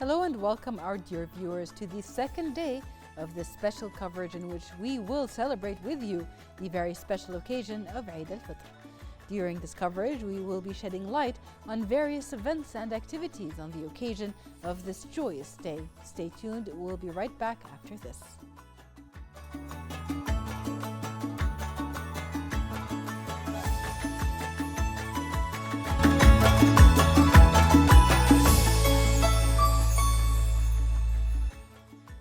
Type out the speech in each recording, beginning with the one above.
Hello and welcome our dear viewers to the second day of this special coverage in which we will celebrate with you the very special occasion of Eid al-Fitr. During this coverage, we will be shedding light on various events and activities on the occasion of this joyous day. Stay tuned, we'll be right back after this.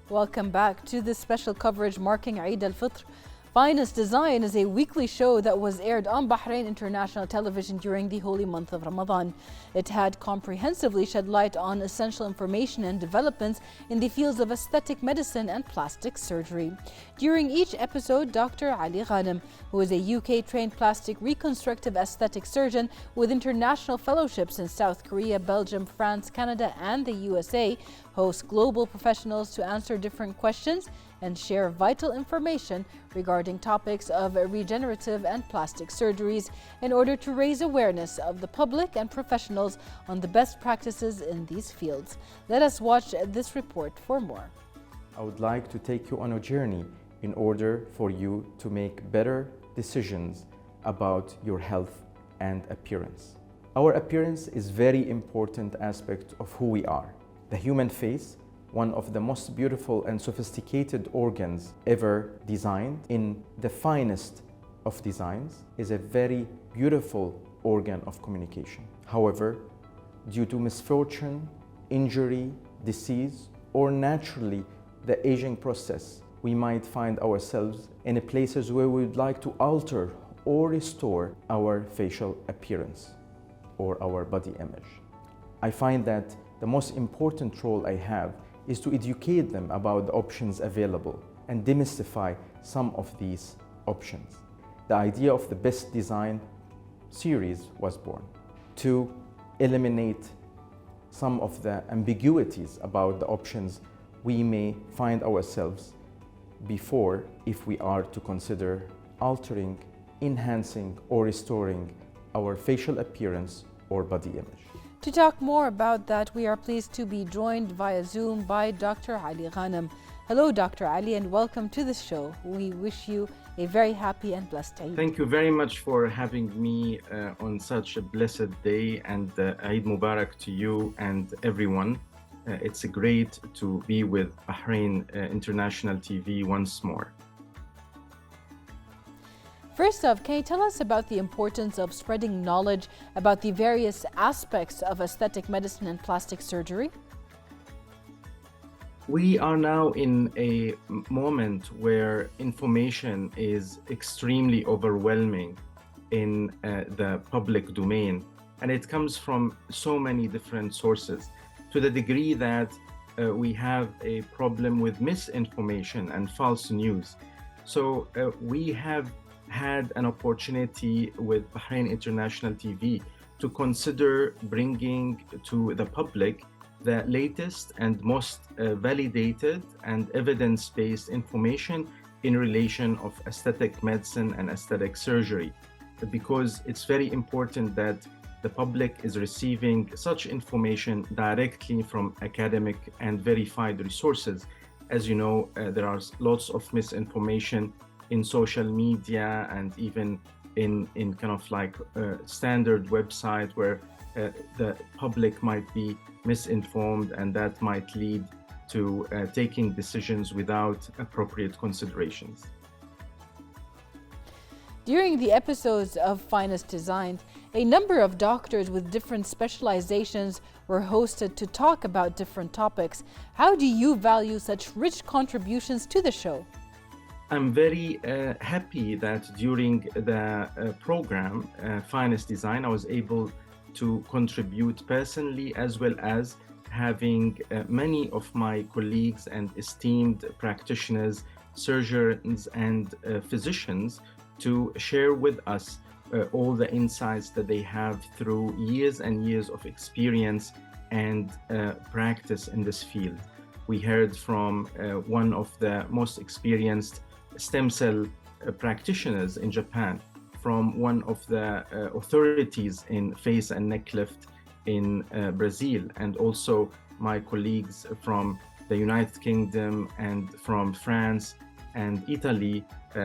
Welcome back to this special coverage marking Eid al-Fitr. Finest Design is a weekly show that was aired on Bahrain International Television during the holy month of Ramadan. It had comprehensively shed light on essential information and developments in the fields of aesthetic medicine and plastic surgery. During each episode, Dr. Ali Ghanem, who is a UK-trained plastic reconstructive aesthetic surgeon with international fellowships in South Korea, Belgium, France, Canada, and the USA, hosts global professionals to answer different questions and share vital information regarding topics of regenerative and plastic surgeries in order to raise awareness of the public and professionals on the best practices in these fields. Let us watch this report for more. I would like to take you on a journey in order for you to make better decisions about your health and appearance. Our appearance is a very important aspect of who we are. The human face, one of the most beautiful and sophisticated organs ever designed in the finest of designs, is a very beautiful organ of communication. However, due to misfortune, injury, disease, or naturally the aging process, we might find ourselves in places where we would like to alter or restore our facial appearance or our body image. I find that the most important role I have is to educate them about the options available and demystify some of these options. The idea of the Best Design series was born to eliminate some of the ambiguities about the options we may find ourselves before if we are to consider altering, enhancing, or restoring our facial appearance or body image. To talk more about that, we are pleased to be joined via Zoom by Dr. Ali Ghanem. Hello, Dr. Ali, and welcome to the show. We wish you a very happy and blessed Eid. Thank you very much for having me on such a blessed day, and Eid Mubarak to you and everyone. It's great to be with Bahrain International TV once more. First off, can you tell us about the importance of spreading knowledge about the various aspects of aesthetic medicine and plastic surgery? We are now in a moment where information is extremely overwhelming in the public domain, and it comes from so many different sources, to the degree that we have a problem with misinformation and false news. So we have had an opportunity with Bahrain International TV to consider bringing to the public the latest and most validated and evidence-based information in relation of aesthetic medicine and aesthetic surgery, because it's very important that the public is receiving such information directly from academic and verified resources. As you know, there are lots of misinformation in social media and even in kind of like standard website where the public might be misinformed, and that might lead to taking decisions without appropriate considerations. During the episodes of Finest Design, a number of doctors with different specializations were hosted to talk about different topics. How do you value such rich contributions to the show? I'm very happy that during the program, Finest Design, I was able to contribute personally, as well as having many of my colleagues and esteemed practitioners, surgeons, and physicians to share with us all the insights that they have through years and years of experience and practice in this field. We heard from one of the most experienced stem cell practitioners in Japan, from one of the authorities in face and neck lift in Brazil, and also my colleagues from the United Kingdom and from France and Italy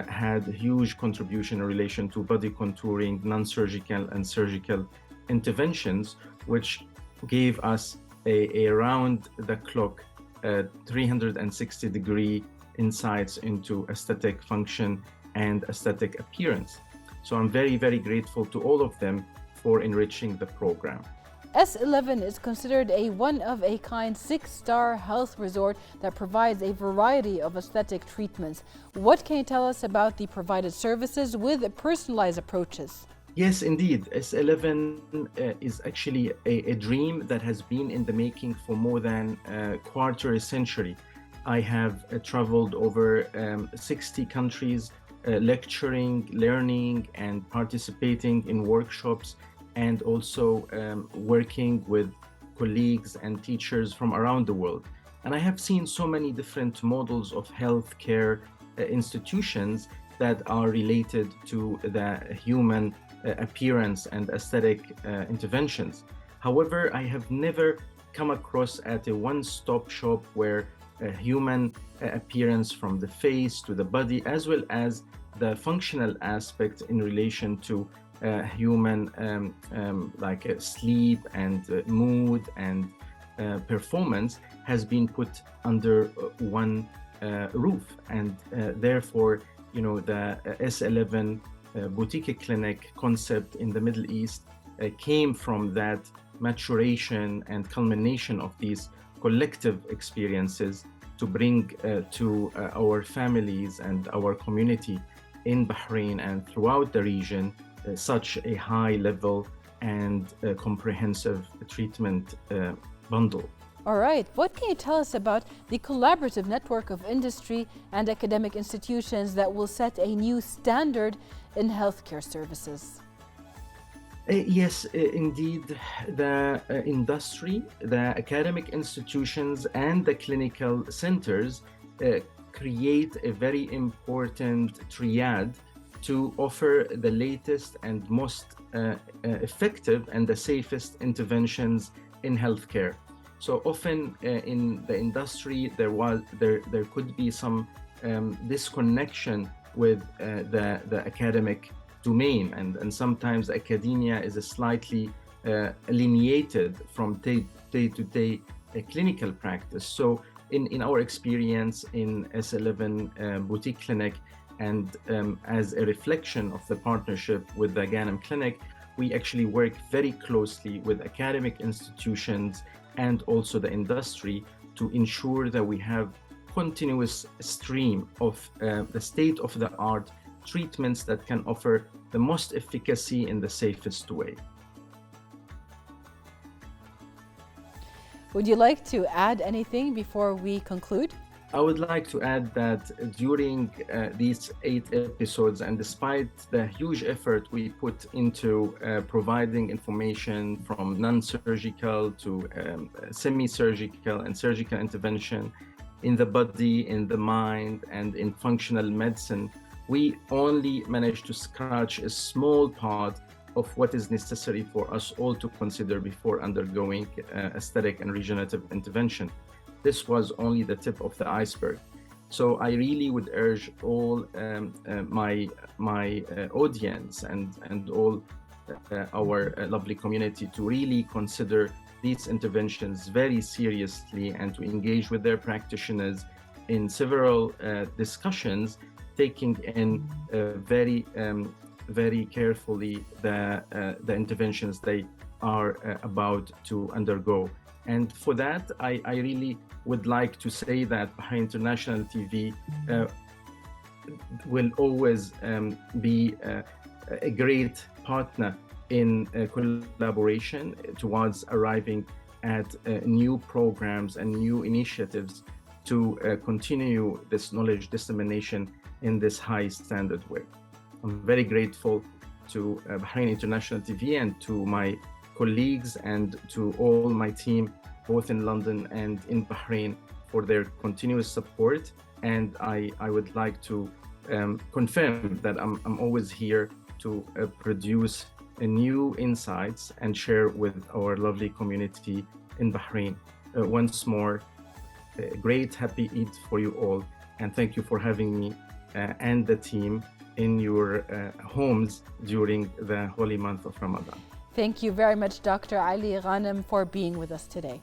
had huge contribution in relation to body contouring, non-surgical and surgical interventions, which gave us a round-the-clock 360-degree insights into aesthetic function and aesthetic appearance. So I'm very, very grateful to all of them for enriching the program. S11 is considered a one-of-a-kind 6-star health resort that provides a variety of aesthetic treatments. What can you tell us about the provided services with personalized approaches? Yes, indeed. S11 is actually a dream that has been in the making for more than a quarter a century. I have traveled over 60 countries, lecturing, learning, and participating in workshops, and also working with colleagues and teachers from around the world. And I have seen so many different models of healthcare institutions that are related to the human appearance and aesthetic interventions. However, I have never come across at a one-stop shop where human appearance from the face to the body, as well as the functional aspect in relation to human sleep and mood and performance has been put under one roof. And therefore, the S11 boutique clinic concept in the Middle East came from that maturation and culmination of these collective experiences to bring to our families and our community in Bahrain and throughout the region such a high level and comprehensive treatment bundle. All right, what can you tell us about the collaborative network of industry and academic institutions that will set a new standard in healthcare services? Yes, indeed, the industry, the academic institutions, and the clinical centers create a very important triad to offer the latest and most effective and the safest interventions in healthcare. So often in the industry, there could be some disconnection with the academic domain, and sometimes academia is slightly alienated from day-to-day clinical practice. So in our experience in S11 Boutique Clinic, and as a reflection of the partnership with the Ghanem Clinic, we actually work very closely with academic institutions and also the industry to ensure that we have continuous stream of the state-of-the-art treatments that can offer the most efficacy in the safest way. Would you like to add anything before we conclude? I would like to add that during these 8 episodes, and despite the huge effort we put into providing information from non-surgical to semi-surgical and surgical intervention in the body, in the mind, and in functional medicine, we only managed to scratch a small part of what is necessary for us all to consider before undergoing aesthetic and regenerative intervention. This was only the tip of the iceberg. So I really would urge all my audience and all our lovely community to really consider these interventions very seriously and to engage with their practitioners in several discussions, taking in very carefully the interventions they are about to undergo. And for that, I really would like to say that Bahrain International TV will always be a great partner in collaboration towards arriving at new programs and new initiatives to continue this knowledge dissemination in this high standard way. I'm very grateful to Bahrain International TV and to my colleagues and to all my team, both in London and in Bahrain, for their continuous support. And I would like to confirm that I'm always here to produce new insights and share with our lovely community in Bahrain. once more, a great happy Eid for you all, and thank you for having me and the team in your homes during the holy month of Ramadan. Thank you very much, Dr. Ali Ghanem, for being with us today.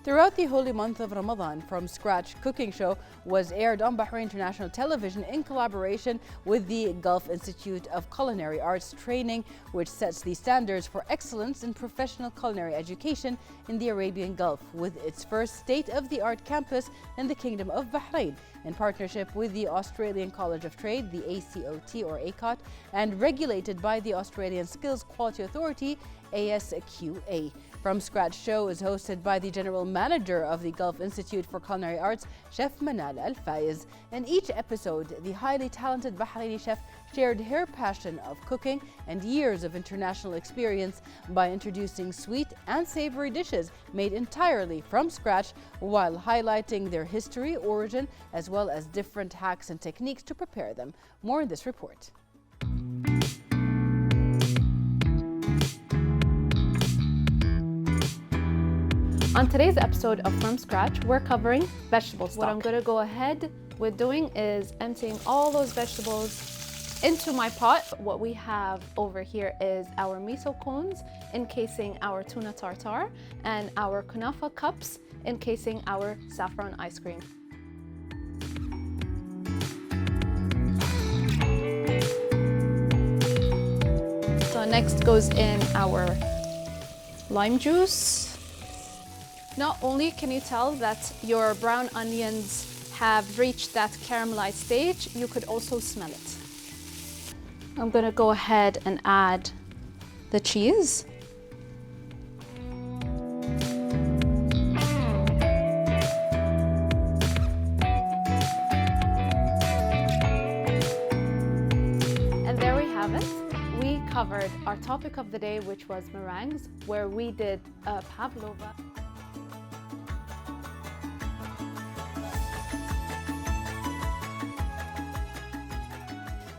Throughout the holy month of Ramadan, From Scratch cooking show was aired on Bahrain International Television in collaboration with the Gulf Institute of Culinary Arts Training, which sets the standards for excellence in professional culinary education in the Arabian Gulf, with its first state-of-the-art campus in the Kingdom of Bahrain, in partnership with the Australian College of Trade, the ACOT or ACOT, and regulated by the Australian Skills Quality Authority, ASQA. From Scratch show is hosted by the General Manager of the Gulf Institute for Culinary Arts, Chef Manal Al-Faiz. In each episode, the highly talented Bahraini chef shared her passion of cooking and years of international experience by introducing sweet and savory dishes made entirely from scratch, while highlighting their history, origin, as well as different hacks and techniques to prepare them. More in this report. On today's episode of From Scratch, we're covering vegetable stock. What I'm going to go ahead with doing is emptying all those vegetables into my pot. What we have over here is our miso cones encasing our tuna tartare and our kunafa cups encasing our saffron ice cream. So next goes in our lime juice. Not only can you tell that your brown onions have reached that caramelized stage, you could also smell it. I'm gonna go ahead and add the cheese. And there we have it. We covered our topic of the day, which was meringues, where we did pavlova.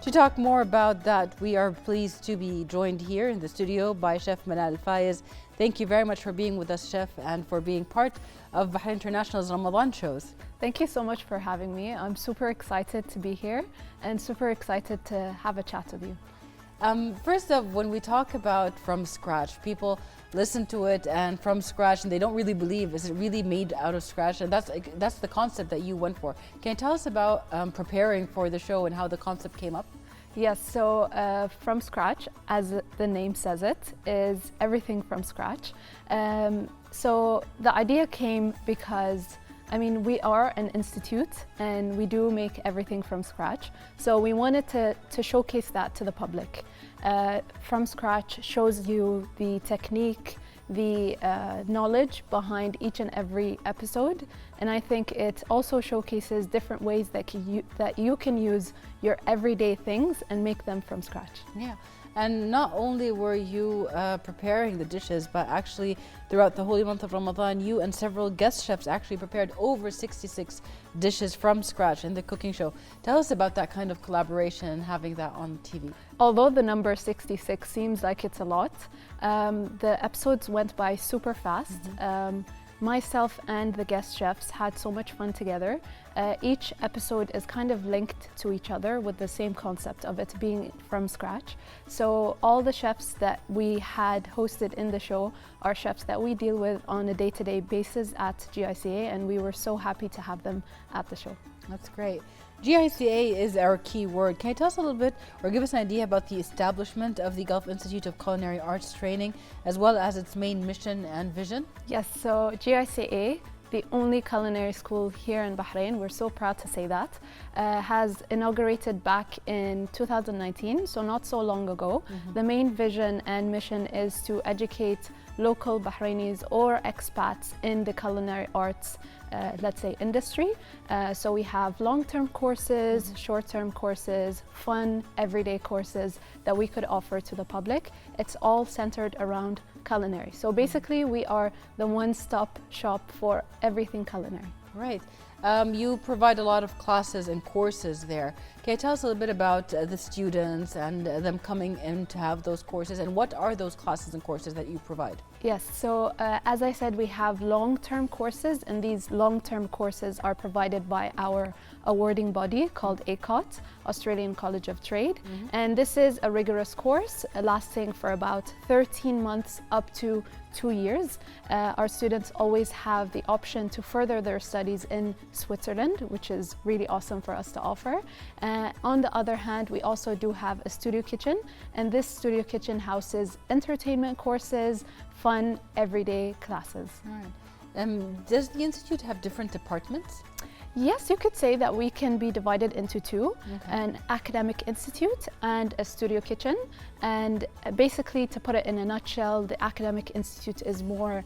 To talk more about that, we are pleased to be joined here in the studio by Chef Manal Al-Faiz. Thank you very much for being with us, Chef, and for being part of Bahrain International's Ramadan shows. Thank you so much for having me. I'm super excited to be here and super excited to have a chat with you. First up, when we talk about From Scratch, people listen to it and From Scratch, and they don't really believe, is it really made out of scratch? And that's the concept that you went for. Can you tell us about preparing for the show and how the concept came up? Yes, so From Scratch, as the name says it, is everything from scratch. So the idea came because we are an institute and we do make everything from scratch. So we wanted to showcase that to the public. From Scratch shows you the technique, the knowledge behind each and every episode. And I think it also showcases different ways that you can use your everyday things and make them from scratch. Yeah. And not only were you preparing the dishes, but actually throughout the holy month of Ramadan, you and several guest chefs actually prepared over 66 dishes from scratch in the cooking show. Tell us about that kind of collaboration and having that on TV. Although the number 66 seems like it's a lot, the episodes went by super fast. Myself and the guest chefs had so much fun together. Each episode is kind of linked to each other with the same concept of it being from scratch. So all the chefs that we had hosted in the show are chefs that we deal with on a day-to-day basis at GICA, and we were so happy to have them at the show. That's great. GICA is our key word. Can you tell us a little bit or give us an idea about the establishment of the Gulf Institute of Culinary Arts Training, as well as its main mission and vision? Yes, so GICA, the only culinary school here in Bahrain, we're so proud to say that, has inaugurated back in 2019, so not so long ago. The main vision and mission is to educate local Bahrainis or expats in the culinary arts let's say industry. So we have long-term courses, short-term courses, fun everyday courses that we could offer to the public. It's all centered around culinary. So basically we are the one-stop shop for everything culinary. Right. You provide a lot of classes and courses there. Okay, tell us a little bit about the students and them coming in to have those courses, and what are those classes and courses that you provide? Yes, so as I said, we have long-term courses, and these long-term courses are provided by our awarding body called ACOT, Australian College of Trade. And this is a rigorous course lasting for about 13 months up to 2 years. Our students always have the option to further their studies in Switzerland, which is really awesome for us to offer. On the other hand, we also do have a studio kitchen, and this studio kitchen houses entertainment courses, fun, everyday classes. Right. Does the Institute have different departments? Yes, you could say that we can be divided into two, Okay. an academic institute and a studio kitchen. And basically, to put it in a nutshell, the academic institute is more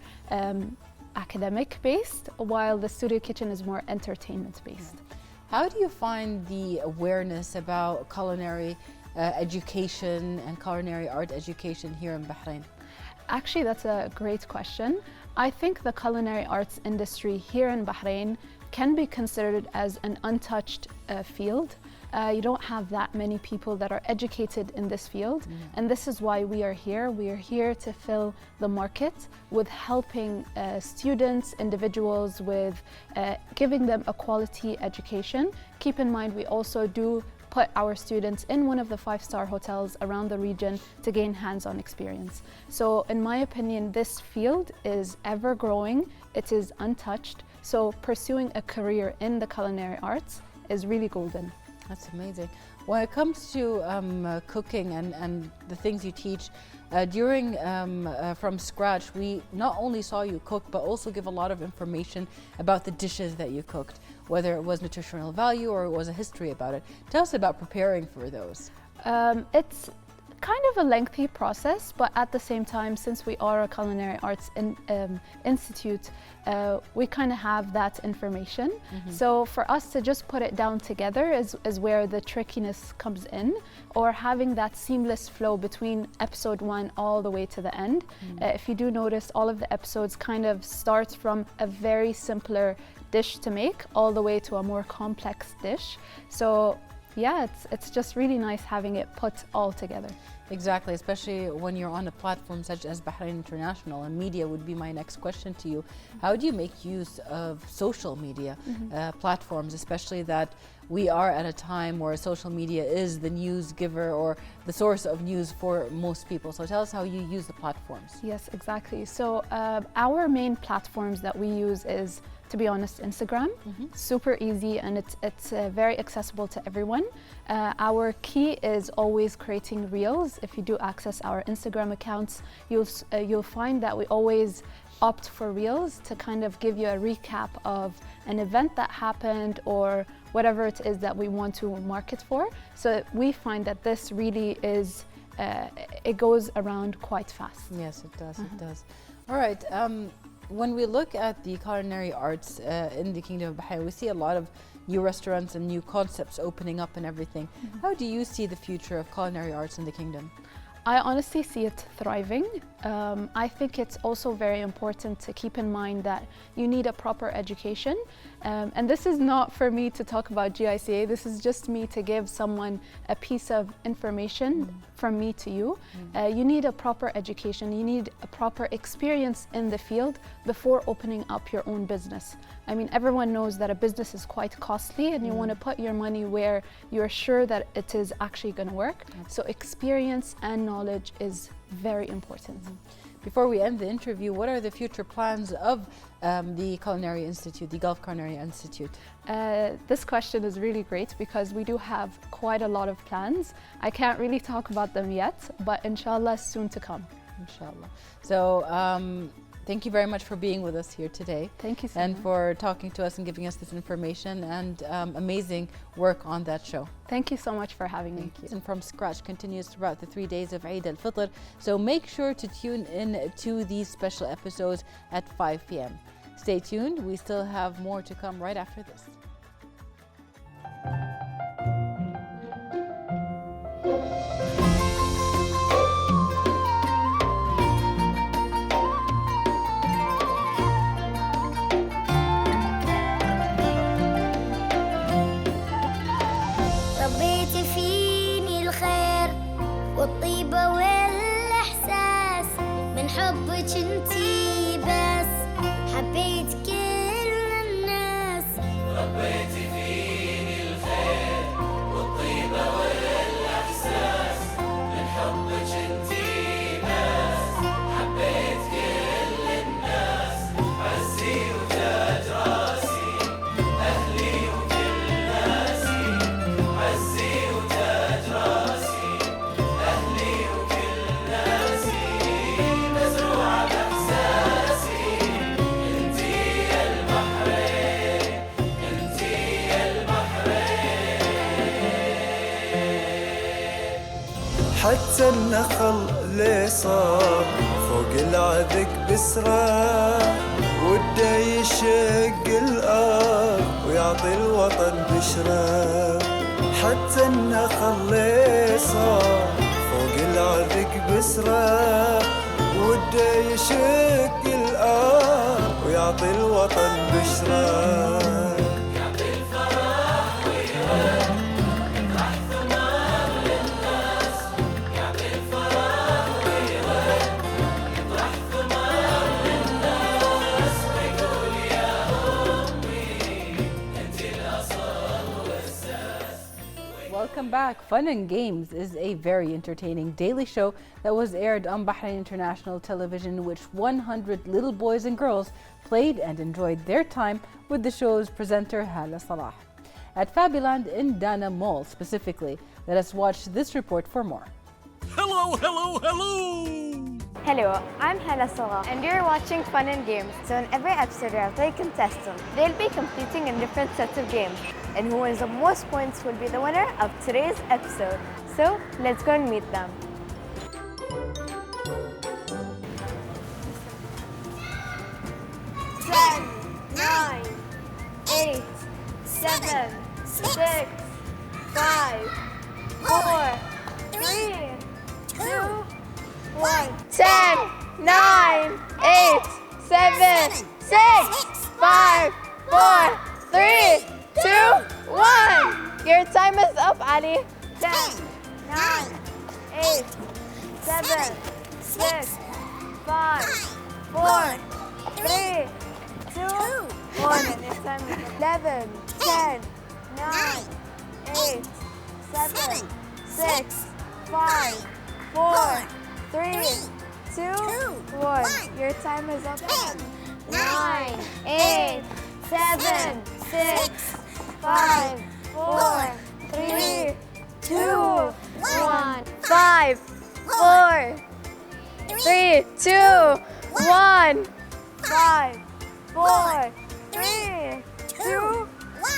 academic based, while the studio kitchen is more entertainment based. How do you find the awareness about culinary education and culinary art education here in Bahrain? Actually, that's a great question. I think the culinary arts industry here in Bahrain can be considered as an untouched field. You don't have that many people that are educated in this field, and this is why we are here. We are here to fill the market with helping students, individuals, with giving them a quality education. Keep in mind, we also do put our students in one of the 5-star hotels around the region to gain hands-on experience. So in my opinion, this field is ever growing, it is untouched, so pursuing a career in the culinary arts is really golden. That's amazing. When it comes to cooking and the things you teach, during From Scratch, we not only saw you cook, but also give a lot of information about the dishes that you cooked, whether it was nutritional value or it was a history about it. Tell us about preparing for those. It's kind of a lengthy process, but at the same time, since we are a culinary arts institute, we kind of have that information. So for us to just put it down together is where the trickiness comes in, or having that seamless flow between episode 1 all the way to the end. If you do notice, all of the episodes kind of start from a very simpler dish to make all the way to a more complex dish. So yeah, it's just really nice having it put all together. Exactly, especially when you're on a platform such as Bahrain International, and media would be my next question to you. How do you make use of social media platforms, especially that we are at a time where social media is the news giver or the source of news for most people? So tell us how you use the platforms. Yes, exactly. So our main platforms that we use is, to be honest, Instagram. Super easy, and it's very accessible to everyone. Our key is always creating reels. If you do access our Instagram accounts, you'll find that we always opt for reels to kind of give you a recap of an event that happened or whatever it is that we want to market for. So we find that this really is, it goes around quite fast. Yes, it does, it does. All right. When we look at the culinary arts in the Kingdom of Bahrain, we see a lot of new restaurants and new concepts opening up and everything. How do you see the future of culinary arts in the Kingdom? I honestly see it thriving. I think it's also very important to keep in mind that you need a proper education. And this is not for me to talk about GICA, this is just me to give someone a piece of information from me to you. You need a proper education, you need a proper experience in the field before opening up your own business. I mean, everyone knows that a business is quite costly and you want to put your money where you're sure that it is actually going to work. So experience and knowledge is very important. Before we end the interview, what are the future plans of the Culinary Institute, the Gulf Culinary Institute? This question is really great because we do have quite a lot of plans. I can't really talk about them yet, but inshallah soon to come. Inshallah. So thank you very much for being with us here today. Thank you so and much. for talking to us and giving us this information and amazing work on that show. Thank you so much for having me. Thank you. And From Scratch continues throughout the 3 days of Eid al-Fitr, so make sure to tune in to these special episodes at 5 p.m. Stay tuned, we still have more to come right after this. ربي حتى النخل ليه صار فوق العذق بسرة وده يشق الأرض ويعطي الوطن بشرة حتى النخل ليه صار فوق العذق بسرة وده يشق الأرض ويعطي الوطن بشرة Welcome back. Fun and Games is a very entertaining daily show that was aired on Bahrain International Television, in which 100 little boys and girls played and enjoyed their time with the show's presenter Hala Salah. At Fabuland in Dana Mall specifically, let us watch this report for more. Hello, hello, hello! Hello, I'm Hala Salah. And you're watching Fun and Games. So in every episode there are 3 contestants. They'll be competing in different sets of games. And who wins the most points will be the winner of today's episode. So let's go and meet them. Ten, 9, 8, 7, 6, 5, 4, 3, 2, 1. 10, 9, 8, 7, 6, 5, 4, 3, 2, 1. Your time is up, Ali. 10, 9, 8, 7, 6, 5, 4, 3, 2, 1. And your time is up. 11, 10, 9, 8, 7, 6, 5, 4, 3, 2, 1. Your time is up. 10, 9, 8, 7, 6, 5, 4, 3, 2, 1. 5, 4, 3, 2, 1. 5, 4, 3, 2,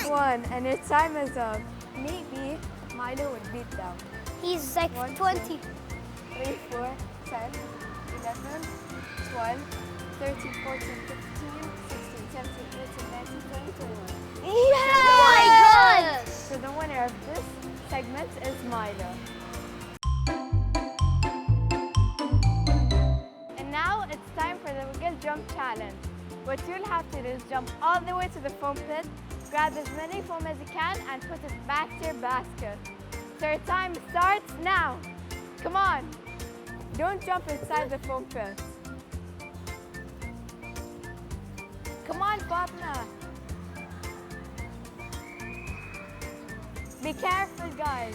1. And your time is up. Maybe Milo would beat them. He's like 20. 3, 4, 10, 11, 12, 13, 14, 15, 16, 17, 18, 19, 20, 21. Oh my God! So the winner of this segment is Milo. And now it's time for the Wiggle Jump Challenge. What you'll have to do is jump all the way to the foam pit, grab as many foam as you can, and put it back to your basket. So your time starts now. Come on. Don't jump inside the foam pit. Come on, Fatma. Be careful, guys.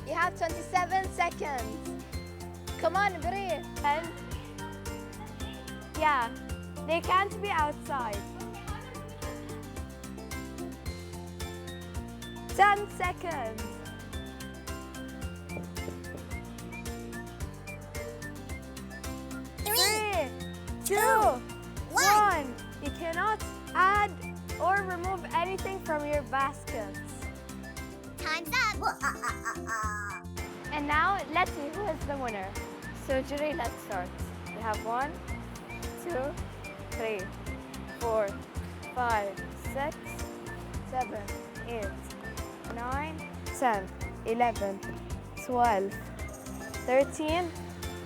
You have 27 seconds. Come on, breathe. 10. Yeah, they can't be outside. 10 seconds. 3, 2, 1. You cannot add or remove anything from your baskets. Time's up. And now let's see who is the winner. So Juri, let's start. We have 1, 2, 3, 4, 5, 6, 7, 8, 9, 10, 11, 12, 13,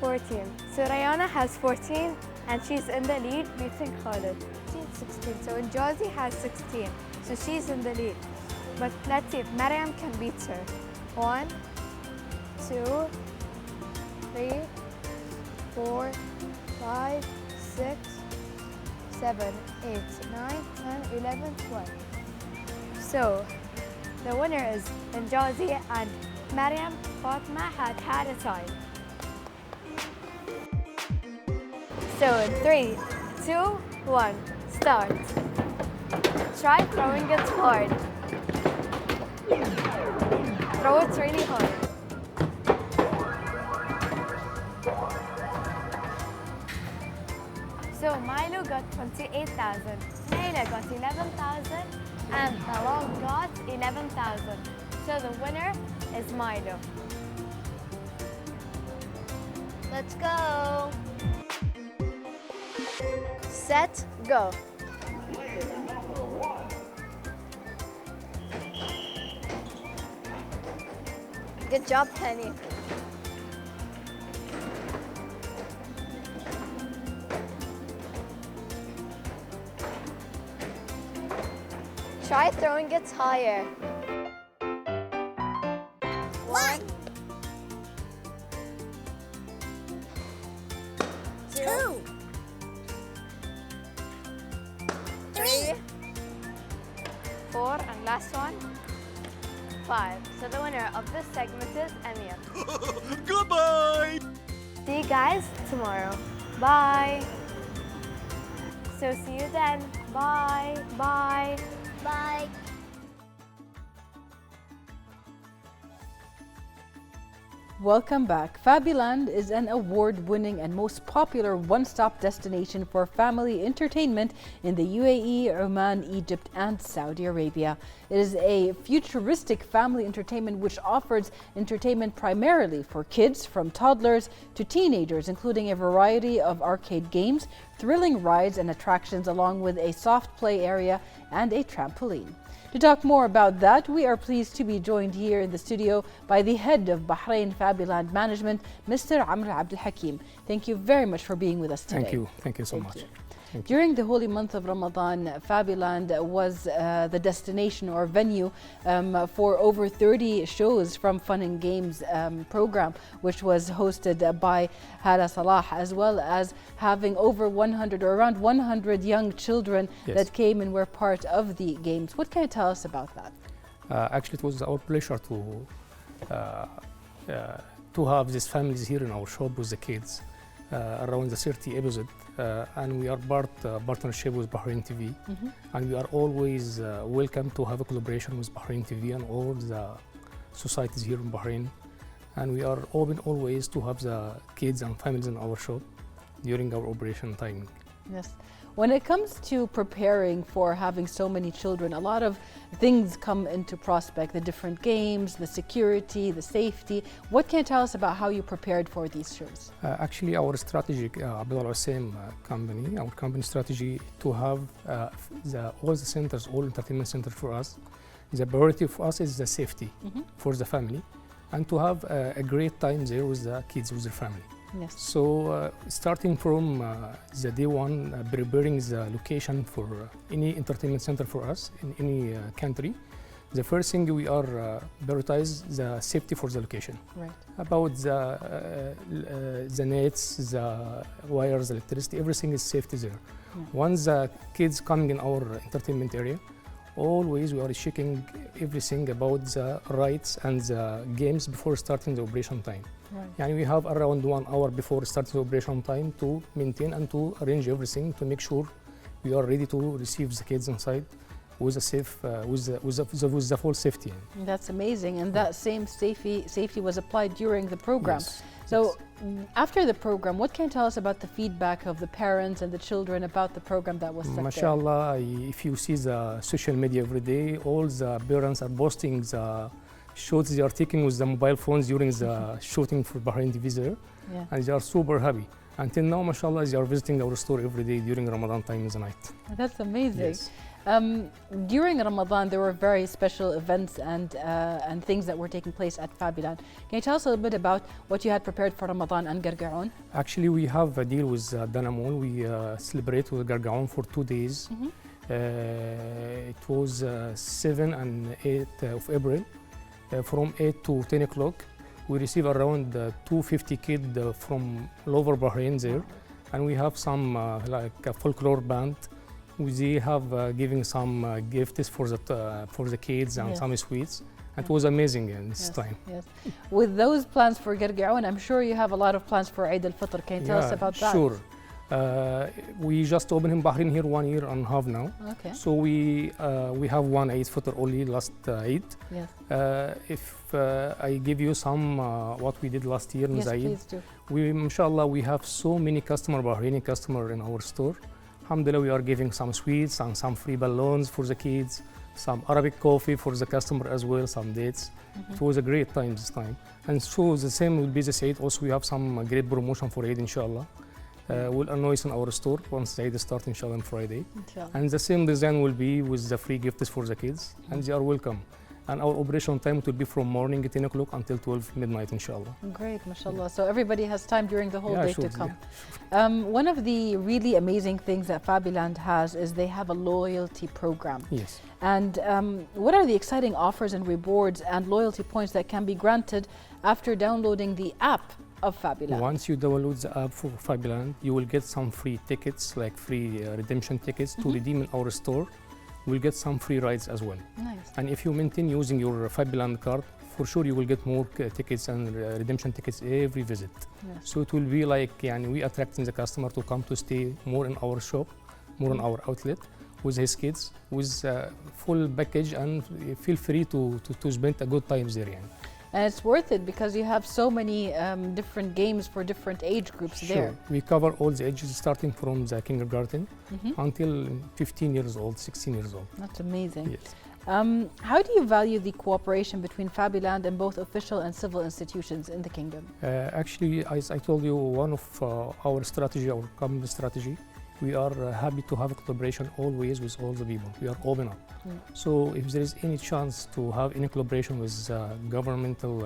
14. So Rayana has 14 and she's in the lead, beating Khalid. 16. So Josie has 16, so she's in the lead. But let's see if Mariam can beat her. 1, 2, 3, 4, 5, 6, 7, 8, 9, 10, 11, 12. So the winner is Josie, and Mariam Fatma had a tie. So in 3, 2, 1, start. Try throwing it hard. Throw it really hard. So Milo got 28,000, Naila got 11,000, And Talal got 11,000. So the winner is Milo. Let's go. Set, go. Good job, Penny. Try throwing it higher. 1, 2, 3. 4, and last one, 5. So the winner of this segment is Amir. Goodbye! See you guys tomorrow. Bye. So see you then. Bye. Bye. Bye. Welcome back. Fabiland is an award-winning and most popular one-stop destination for family entertainment in the UAE, Oman, Egypt, and Saudi Arabia. It is a futuristic family entertainment which offers entertainment primarily for kids from toddlers to teenagers, including a variety of arcade games, thrilling rides and attractions, along with a soft play area and a trampoline. To talk more about that, we are pleased to be joined here in the studio by the head of Bahrain Fabiland Management, Mr. Amr Abdul Hakim. Thank you very much for being with us today. Thank you so much. During the holy month of Ramadan, Fabiland was the destination or venue for over 30 shows from Fun and Games program, which was hosted by Hala Salah, as well as having over 100 or around 100 young children that came and were part of the games. What can you tell us about that? Actually, it was our pleasure to have these families here in our shop with the kids. Around the 30 episode, and we are partnership with Bahrain TV, and we are always welcome to have a collaboration with Bahrain TV and all the societies here in Bahrain, and we are open always to have the kids and families in our shop during our operation timing. Yes. When it comes to preparing for having so many children, a lot of things come into prospect, the different games, the security, the safety. What can you tell us about how you prepared for these shows? Actually, our strategy, Abdullah Same company, our company strategy to have all the centers, all entertainment centers for us. The priority for us is the safety for the family, and to have a great time there with the kids, with their family. Yes. So starting from the day one, preparing the location for any entertainment center for us in any country, the first thing we are prioritize the safety for the location. Right. About the nets, the wires, electricity, everything is safety there. Yeah. Once the kids coming in our entertainment area, always we are checking everything about the rights and the games before starting the operation time. Right. And we have around 1 hour before starting the operation time to maintain and to arrange everything to make sure we are ready to receive the kids inside with a safe, with the full safety. That's amazing, and that same safety was applied during the program. Yes. So after the program, what can you tell us about the feedback of the parents and the children about the program that was set there? MashaAllah, if you see the social media every day, all the parents are posting the shots they are taking with the mobile phones during the shooting for Bahrain TV there, and they are super happy. Until now, mashallah, they are visiting our store every day during Ramadan time in the night. That's amazing. Yes. During Ramadan, there were very special events and things that were taking place at Fabiland. Can you tell us a little bit about what you had prepared for Ramadan and Gargaon? Actually, we have a deal with Danamon. We celebrate with Gargaon for 2 days. It was 7 and 8 of April. From 8 to 10 o'clock, we receive around 250 kids from all over Bahrain there, and we have some like a folklore band. We have giving some gifts for the kids and some sweets. It was amazing in this time. Yes. With those plans for Gargaon, I'm sure you have a lot of plans for Eid al-Fitr. Can you tell us about that? Sure. We just opened in Bahrain here 1 year and a half now. Okay. So we have one Eid Fitr only last Eid. Yes. If I give you some what we did last year in yes, Eid, please do. Inshallah, we have so many Bahraini customer in our store. Alhamdulillah, we are giving some sweets and some free balloons for the kids, some Arabic coffee for the customer as well, some dates. It was a great time this time. And so the same will be the Eid. Also, we have some great promotion for Eid, inshallah. We'll announce in our store once the Eid starts, inshallah, on Friday. Inshallah. And the same design will be with the free gifts for the kids, and they are welcome. And our operation time will be from morning 10 o'clock until 12 midnight, inshallah. Great, mashallah. So everybody has time during the whole day sure, to come. One of the really amazing things that Fabiland has is they have a loyalty program. Yes. And what are the exciting offers and rewards and loyalty points that can be granted after downloading the app of Fabiland? Once you download the app for Fabiland, you will get some free tickets, like free redemption tickets to redeem in our store. We'll get some free rides as well. Nice. And if you maintain using your Fabiland card, for sure you will get more tickets and redemption tickets every visit. Yes. So it will be like we attracting the customer to come to stay more in our shop, more in our outlet with his kids, with full package, and feel free to spend a good time there. And it's worth it because you have so many different games for different age groups there. We cover all the ages starting from the kindergarten until 15 years old, 16 years old. That's amazing. Yes. How do you value the cooperation between Fabiland and both official and civil institutions in the kingdom? Actually, as I told you, one of our strategy, our company strategy, we are happy to have a collaboration always with all the people. We are open up. So if there is any chance to have any collaboration with governmental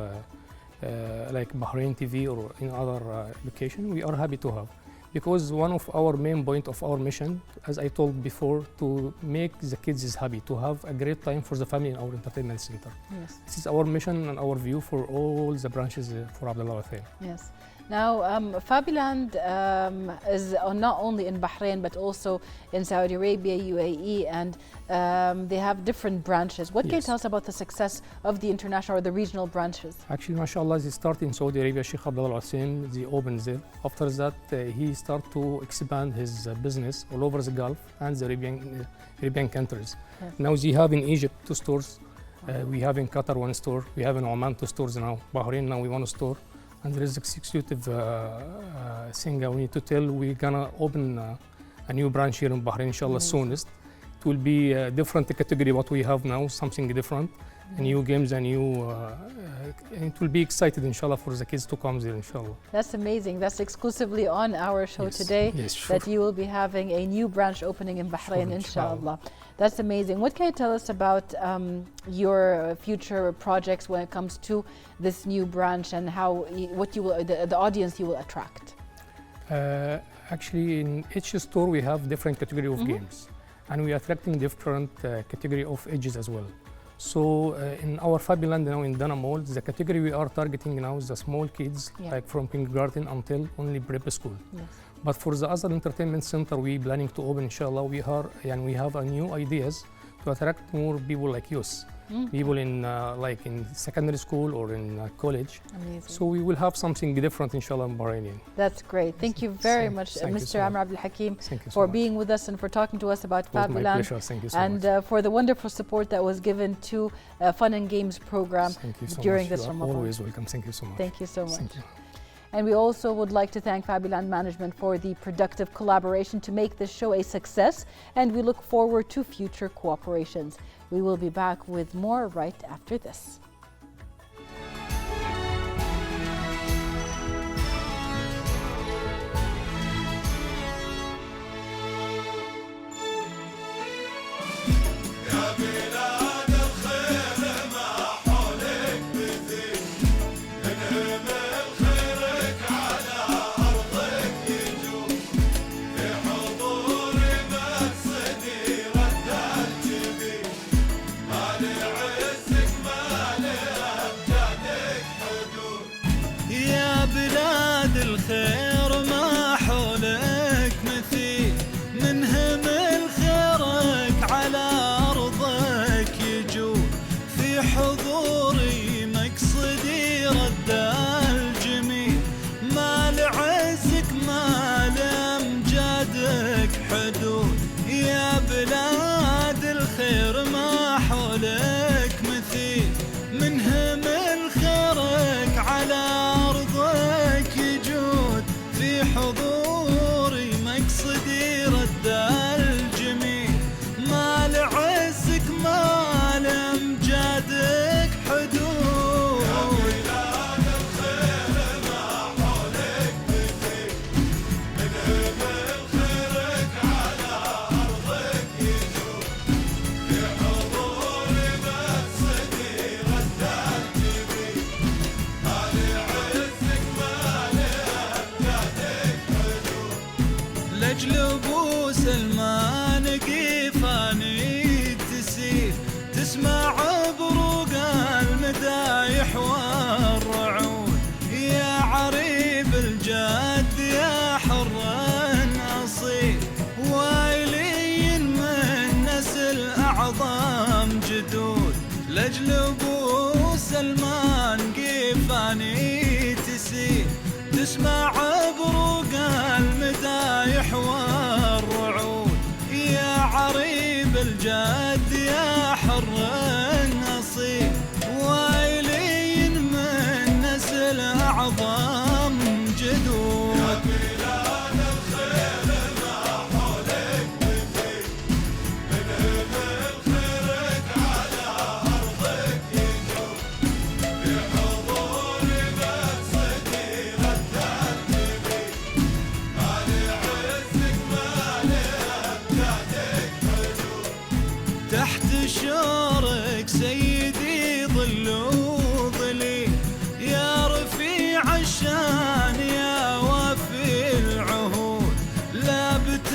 like Bahrain TV or in other location, we are happy to have. Because one of our main point of our mission, as I told before, to make the kids happy, to have a great time for the family in our entertainment center. Yes. This is our mission and our view for all the branches for Abdullah Al Khair. Yes. Now, Fabiland is not only in Bahrain, but also in Saudi Arabia, UAE, and they have different branches. What can you tell us about the success of the international or the regional branches? Actually, mashallah, they start in Saudi Arabia, Sheikh Abdullah Al Hussein, they opened there. After that, he started to expand his business all over the Gulf and the Arabian countries. Yes. Now they have in Egypt 2 stores. We have in Qatar 1 store. We have in Oman 2 stores now. Bahrain now we 1 store. And there is executive thing I need to tell. We're gonna open a new branch here in Bahrain, inshallah, soonest. It will be a different category what we have now, something different, new games and new. And it will be excited, inshallah, for the kids to come there, inshallah. That's amazing. That's exclusively on our show today. Yes, sure. That you will be having a new branch opening in Bahrain, inshallah. That's amazing. What can you tell us about your future projects when it comes to this new branch and how what you will the audience you will attract? Actually, in each store we have different category of games, and we are attracting different category of ages as well. So in our Fabiland now in Dana Mall, the category we are targeting now is the small kids, like from kindergarten until only prep school. Yes. But for the other entertainment center we planning to open, inshallah, we have a new ideas to attract more people like youth, people in like in secondary school or in college. Amazing. So we will have something different, inshallah, in Bahrain. That's great. Thank you very much, Mr. Amr Abdul Hakim, for being with us and for talking to us about Fabiland. My pleasure. Thank you so much. And for the wonderful support that was given to Fun and Games program during this Ramadan. Always welcome. Thank you so much. Thank you so much. Thank you. And we also would like to thank Fabiland Management for the productive collaboration to make this show a success, and we look forward to future cooperations. We will be back with more right after this. مقصدي رد الجميل ما لعزك ما لأجل أبو سلمان قيفاني تسيل تسمع بروق المدايح والرعود يا عريب الجد يا حر أصيل وايلي من نسل أعظم جدود لأجل أبو سلمان قيفاني تسيل تسمع بروق المدايح والرعود يا عريب الجد يا حر أصيل وايلي من نسل أعظم جدود يا بلاد الخير ما حولك بفيك من الخيرك على أرضك يجود بحضور بسطي ردت بيك مالي عزك مالي أبجادك حدود تحت شورك سيدي ظل وظليل يا رفيع الشان يا وفي العهود لابت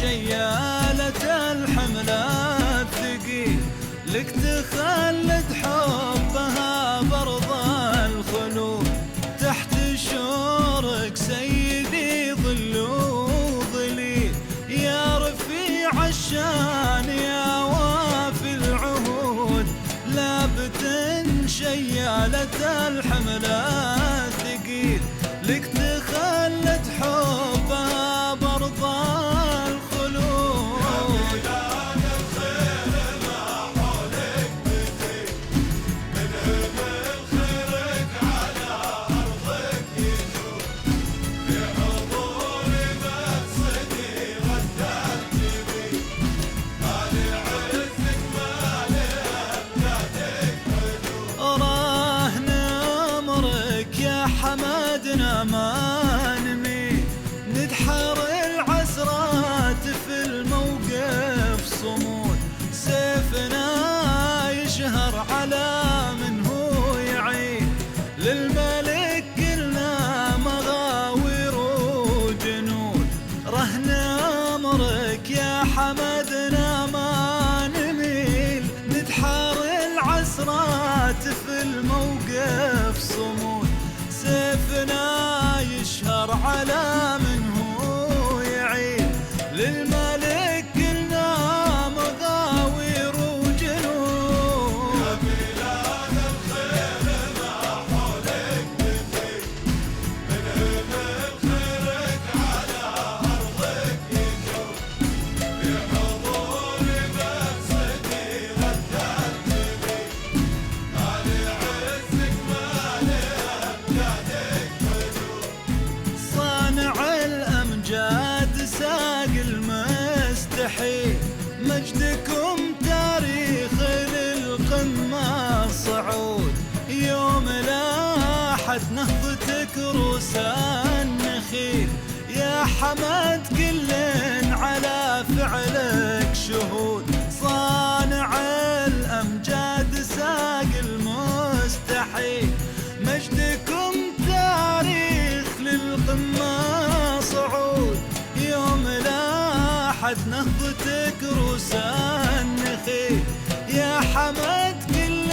شيالة الحملات ثقيل لك تخلد حبها برض الخلود تحت شورك سيدي ظل وظليل يا رفيع الشان يا وافي العهود لابت شيالة الحملات ثقيل لك تخلد حبها برض الخلود يا بلاد الخير ما حولك بفيك من خيرك على أرضك يجود بحضور مقصدي ردت بيك مالي عزك مالي أبجادك حدود راهن أمرك يا حمدنا ما نميل ندحر العسرات في الموقف صمود سيفنا يشهر على من هو يعيل للملك كلنا مغاوير وجنود رهن أمرك يا حمدنا ما نميل ندحر العسرات في الموقف صمود سيفنا يشهر على من هو يعيل للملك كلنا مغاوير وجنود يا بلاد الخير ما حولك بفيك من خيرك على أرضك يجود بحضور مقصدي ردت بيك مالي عزك مالي أبجادك حدود صانع الأمجاد ساق المستحيل مجدكم تاريخ للقمة صعود يوم لاحت نهضتك روس النخيل يا حمد كل على فعلك شهود صانع الأمجاد ساق المستحيل مجدكم تاريخ للقمة صعود يوم لاحت نهضتك روس النخيل يا حمد كل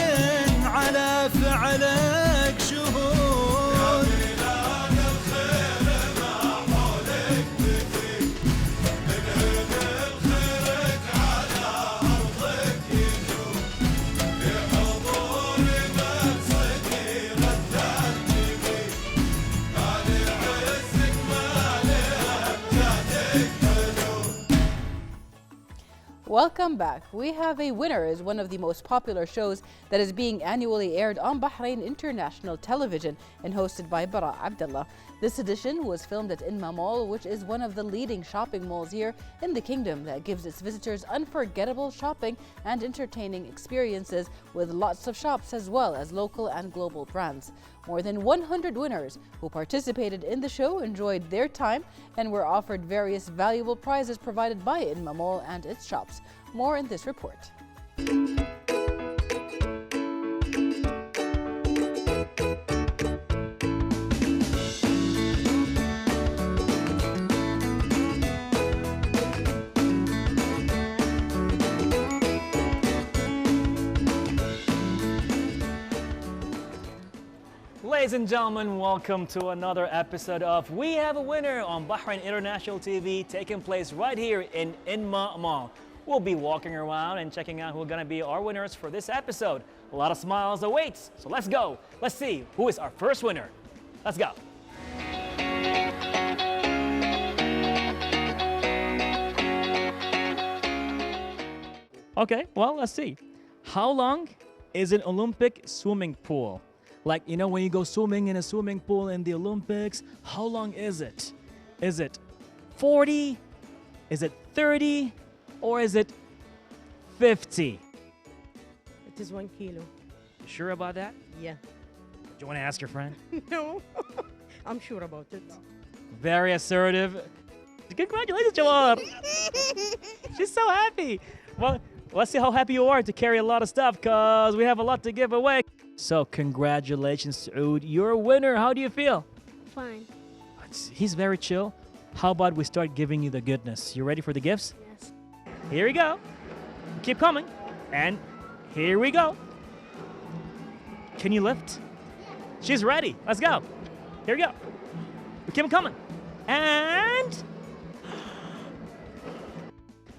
على فعلك شهود يا بلاد الخير ما حولك بفيك من خيرك على أرضك يجود بحضور مقصدي ردت بيك مالي عزك مالي أبجادك حدود Welcome back. We Have a Winner is one of the most popular shows that is being annually aired on Bahrain International Television and hosted by Bara Abdullah. This edition was filmed at Inma Mall, which is one of the leading shopping malls here in the kingdom that gives its visitors unforgettable shopping and entertaining experiences with lots of shops as well as local and global brands. More than 100 winners who participated in the show enjoyed their time and were offered various valuable prizes provided by Inma Mall and its shops. More in this report. ladies and gentlemen, welcome to another episode of We Have a Winner on Bahrain International TV, taking place right here in Inma Mall. We'll be walking around and checking out who are going to be our winners for this episode. A lot of smiles awaits, so let's go. Let's see who is our first winner. Let's go. Okay, well, let's see. How long is an Olympic swimming pool? Like, you know, when you go swimming in a swimming pool in the Olympics, how long is it? Is it 40? Is it 30? Or is it 50? It is 1 kilo. You sure about that? Yeah. Do you want to ask your friend? No, I'm sure about it. Very assertive. Congratulations, Jawar. She's so happy. Well, let's see how happy you are to carry a lot of stuff, because we have a lot to give away. So congratulations, Saud. You're a winner. How do you feel? Fine. He's very chill. How about we start giving you the goodness? You ready for the gifts? Yes. Here we go. Keep coming. And here we go. Can you lift? She's ready. Let's go. Here we go. We keep coming. And...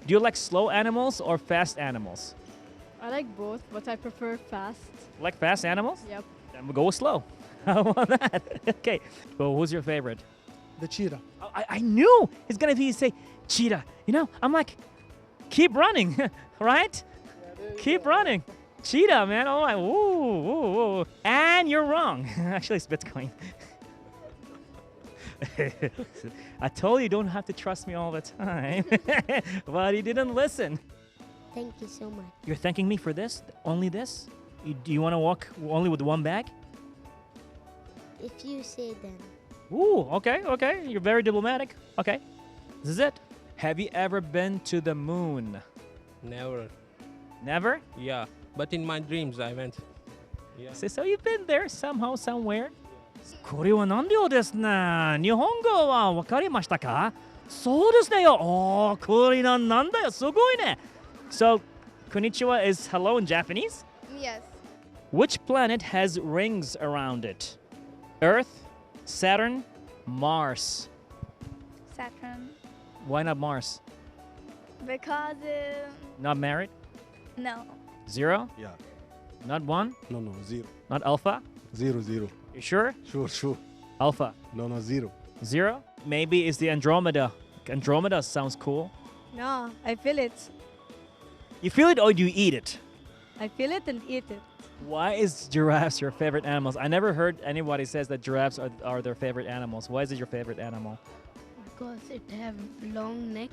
Do you like slow animals or fast animals? I like both, but I prefer fast. Like fast animals? Yep. Then we'll go with slow. How about that? Okay. Well, who's your favorite? The cheetah. I knew he's gonna be say cheetah. You know, I'm like, keep running, right? Keep running. Cheetah, man. Oh my, woo. And you're wrong. Actually, it's Bitcoin. I told you, you don't have to trust me all the time. But he didn't listen. Thank you so much. You're thanking me for this? Only this? Do you want to walk only with one bag? If you say then. Ooh, okay. You're very diplomatic. Okay. This is it. Have you ever been to the moon? Never. Never? Yeah, but in my dreams I went. Yeah. So you've been there somehow, somewhere? これは何秒ですね。日本語は分かりましたか？そうですねよ。おー、これなんだよ。すごいね。So, konnichiwa is hello in Japanese? Yes. Which planet has rings around it? Earth, Saturn, Mars. Saturn. Why not Mars? Because Not married? no. 0? Yeah. Not 1? No, 0. Not Alpha? 0. You sure? Sure. Alpha? No, 0. 0? Maybe it's the Andromeda. Andromeda sounds cool. No, I feel it. You feel it or do you eat it? I feel it and eat it. Why is giraffes your favorite animals? I never heard anybody says that giraffes are their favorite animals. Why is it your favorite animal? Because it have long neck.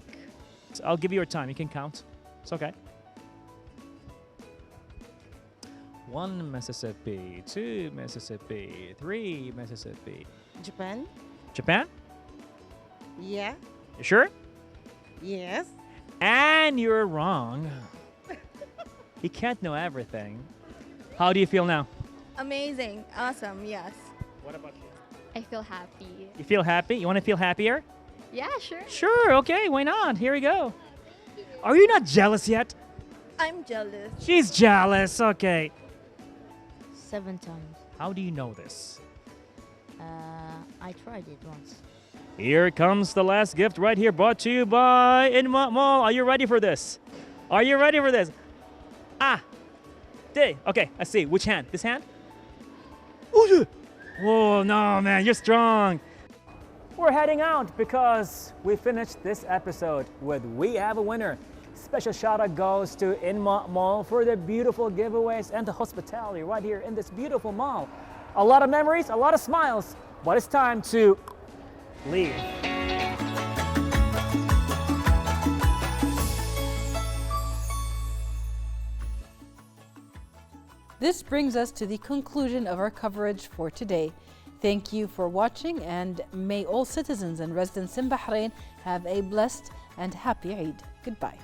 So I'll give you your time. You can count. It's okay. 1 Mississippi, 2 Mississippi, 3 Mississippi. Japan? Japan? Yeah. You sure? Yes. And you're wrong. You can't know everything. How do you feel now? Amazing. Awesome. Yes. What about you? I feel happy. You feel happy? You want to feel happier? Yeah, sure. Sure, okay, why not? Here we go. Are you not jealous yet? I'm jealous. She's jealous, okay. 7 times. How do you know this? I tried it once. Here comes the last gift right here, brought to you by Inma Mall. Are you ready for this? Are you ready for this? Okay, let's see. Which hand? This hand? Oh, no, man, you're strong. We're heading out because we finished this episode with We Have a Winner. Special shout out goes to Inma Mall for the beautiful giveaways and the hospitality right here in this beautiful mall. A lot of memories, a lot of smiles, but it's time to leave. This brings us to the conclusion of our coverage for today. Thank you for watching, and may all citizens and residents in Bahrain have a blessed and happy Eid. Goodbye.